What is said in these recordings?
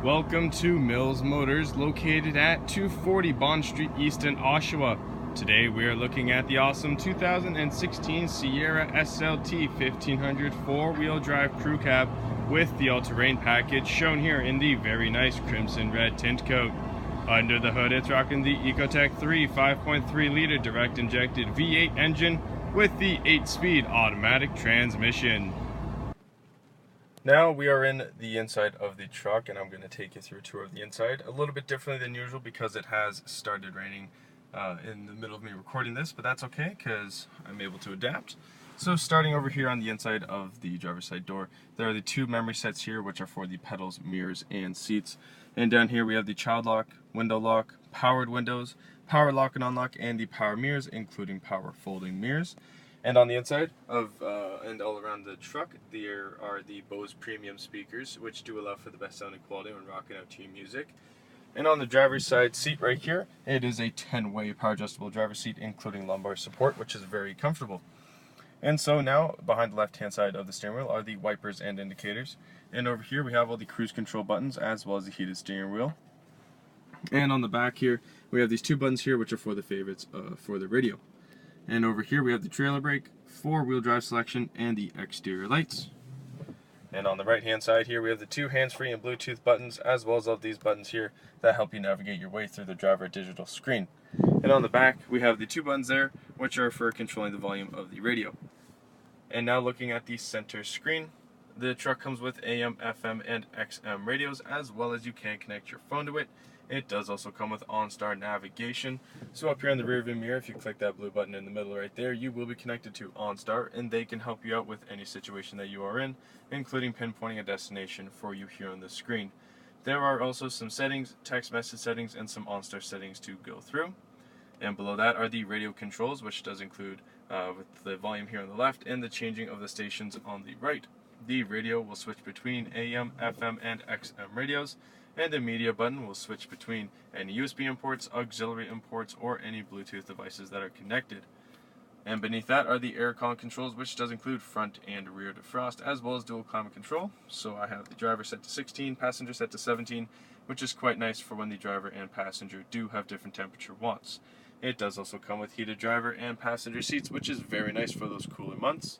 Welcome to Mills Motors, located at 240 Bond Street East in Oshawa. Today we are looking at the awesome 2016 Sierra SLT 1500 4-wheel drive crew cab with the all-terrain package shown here in the very nice crimson red tint coat. Under the hood, it's rocking the Ecotec 3 5.3 liter direct injected V8 engine with the 8-speed automatic transmission. Now we are in the inside of the truck, and I'm going to take you through a tour of the inside. A little bit differently than usual because it has started raining in the middle of me recording this, but that's okay because I'm able to adapt. So starting over here on the inside of the driver's side door, there are the two memory sets here, which are for the pedals, mirrors, and seats. And down here we have the child lock, window lock, powered windows, power lock and unlock, and the power mirrors, including power folding mirrors. And on the inside of and all around the truck, there are the Bose premium speakers, which do allow for the best sounding quality when rocking out to your music. And on the driver's side seat right here, it is a 10-way power adjustable driver's seat, including lumbar support, which is very comfortable. And so now, behind the left-hand side of the steering wheel are the wipers and indicators. And over here we have all the cruise control buttons, as well as the heated steering wheel. And on the back here, we have these two buttons here, which are for the favorites for the radio. And over here we have the trailer brake, 4-wheel drive selection, and the exterior lights. And on the right hand side here we have the two hands-free and Bluetooth buttons, as well as all these buttons here that help you navigate your way through the driver digital screen. And on the back we have the two buttons there, which are for controlling the volume of the radio. And now looking at the center screen, the truck comes with AM, FM, and XM radios, as well as you can connect your phone to it. It does also come with Onstar Navigation. So up here in the rear view mirror, if you click that blue button in the middle right there, you will be connected to Onstar, and they can help you out with any situation that you are in, including pinpointing a destination for you here on the screen. There are also some settings, text message settings, and some Onstar settings to go through. And below that are the radio controls, which does include with the volume here on the left and the changing of the stations on the right. The radio will switch between AM, FM, and XM radios, and the media button will switch between any USB imports, auxiliary imports, or any Bluetooth devices that are connected. And beneath that are the aircon controls, which does include front and rear defrost, as well as dual climate control. So I have the driver set to 16, passenger set to 17, which is quite nice for when the driver and passenger do have different temperature wants. It does also come with heated driver and passenger seats, which is very nice for those cooler months.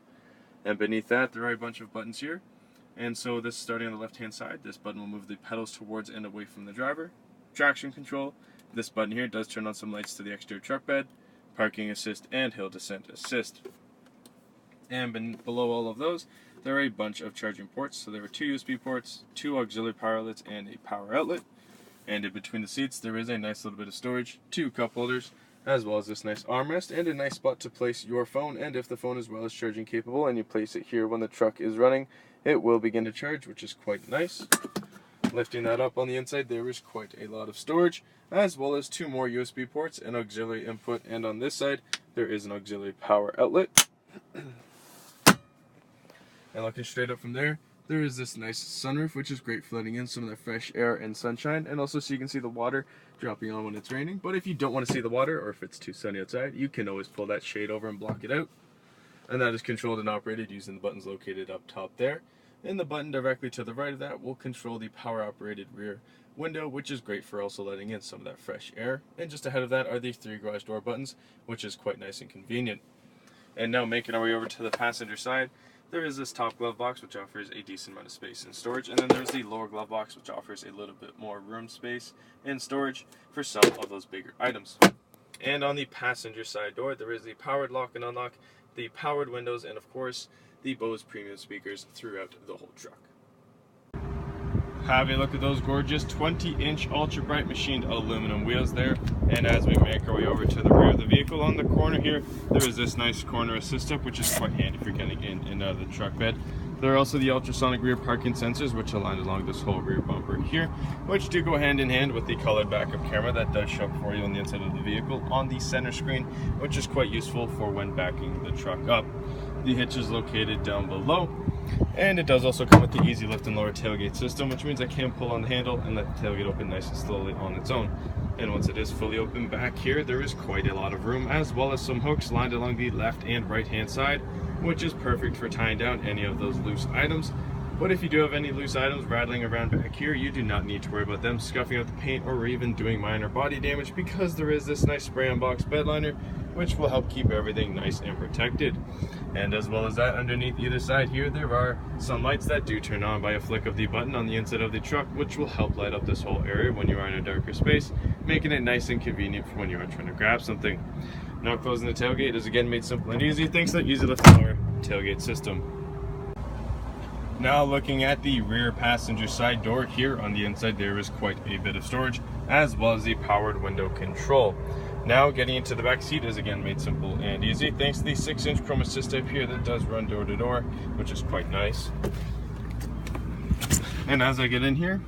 And beneath that, there are a bunch of buttons here. And so this, starting on the left-hand side, this button will move the pedals towards and away from the driver. Traction control. This button here does turn on some lights to the exterior truck bed, parking assist, and hill descent assist. And below all of those, there are a bunch of charging ports. So there are two USB ports, two auxiliary power outlets, and a power outlet. And in between the seats, there is a nice little bit of storage, two cup holders, as well as this nice armrest and a nice spot to place your phone. And if the phone as well is charging capable and you place it here when the truck is running, it will begin to charge, which is quite nice. Lifting that up on the inside, there is quite a lot of storage, as well as two more USB ports and auxiliary input. And on this side, there is an auxiliary power outlet. And looking straight up from there, there is this nice sunroof, which is great for letting in some of the fresh air and sunshine, and also so you can see the water dropping on when it's raining. But if you don't want to see the water, or if it's too sunny outside, you can always pull that shade over and block it out. And that is controlled and operated using the buttons located up top there. And the button directly to the right of that will control the power operated rear window, which is great for also letting in some of that fresh air. And just ahead of that are the three garage door buttons, which is quite nice and convenient. And now making our way over to the passenger side, there is this top glove box, which offers a decent amount of space and storage, and then there's the lower glove box, which offers a little bit more room space and storage for some of those bigger items. And on the passenger side door, there is the powered lock and unlock, the powered windows, and of course, the Bose premium speakers throughout the whole truck. Have a look at those gorgeous 20-inch ultra bright machined aluminum wheels there. And as we make our way over to the rear of the vehicle, on the corner here, there is this nice corner assist step, which is quite handy for getting in and out of the truck bed. There are also the ultrasonic rear parking sensors, which align along this whole rear bumper here, which do go hand in hand with the colored backup camera that does show up for you on the inside of the vehicle on the center screen, which is quite useful for when backing the truck up. The hitch is located down below, and it does also come with the easy lift and lower tailgate system, which means I can pull on the handle and let the tailgate open nice and slowly on its own. And once it is fully open back here, there is quite a lot of room, as well as some hooks lined along the left and right hand side, which is perfect for tying down any of those loose items. But if you do have any loose items rattling around back here, you do not need to worry about them scuffing out the paint or even doing minor body damage, because there is this nice spray-on box bed liner which will help keep everything nice and protected. And as well as that, underneath either side here, there are some lights that do turn on by a flick of the button on the inside of the truck, which will help light up this whole area when you are in a darker space, making it nice and convenient for when you are trying to grab something. Now closing the tailgate is again made simple and easy thanks to that easy lift power tailgate system. Now looking at the rear passenger side door, here on the inside there is quite a bit of storage, as well as the powered window control. Now getting into the back seat is again made simple and easy thanks to the 6-inch chrome assist type here that does run door to door, which is quite nice. And as I get in here,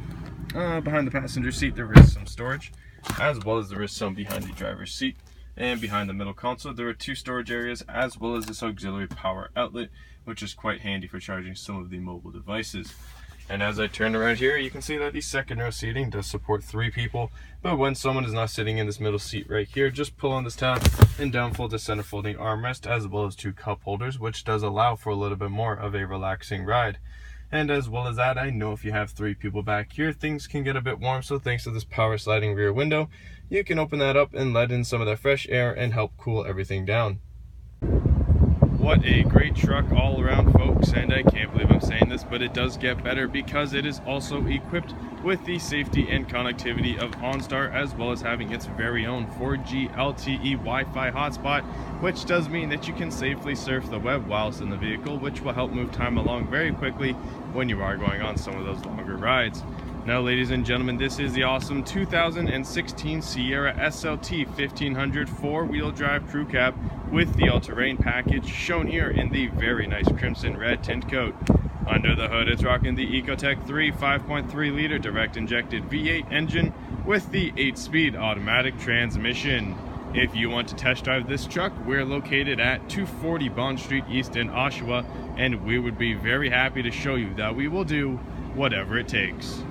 behind the passenger seat there is some storage, as well as there is some behind the driver's seat. And behind the middle console there are 2 storage areas, as well as this auxiliary power outlet, which is quite handy for charging some of the mobile devices. And as I turn around here, you can see that the second row seating does support 3 people, but when someone is not sitting in this middle seat right here, just pull on this tab and downfold the center folding armrest, as well as 2 cup holders, which does allow for a little bit more of a relaxing ride. And as well as that, I know if you have 3 people back here, things can get a bit warm, so thanks to this power sliding rear window, you can open that up and let in some of that fresh air and help cool everything down. What a great truck all around, folks, and I can't believe I'm saying this, but it does get better because it is also equipped with the safety and connectivity of Onstar, as well as having its very own 4G LTE Wi-Fi hotspot, which does mean that you can safely surf the web whilst in the vehicle, which will help move time along very quickly when you are going on some of those longer rides. Now, ladies and gentlemen, this is the awesome 2016 Sierra SLT 1500 4-wheel drive crew cab with the all-terrain package, shown here in the very nice crimson red tint coat. Under the hood, it's rocking the Ecotec 3 5.3 liter direct injected V8 engine with the 8-speed automatic transmission. If you want to test drive this truck, we're located at 240 Bond Street East in Oshawa, and we would be very happy to show you that we will do whatever it takes.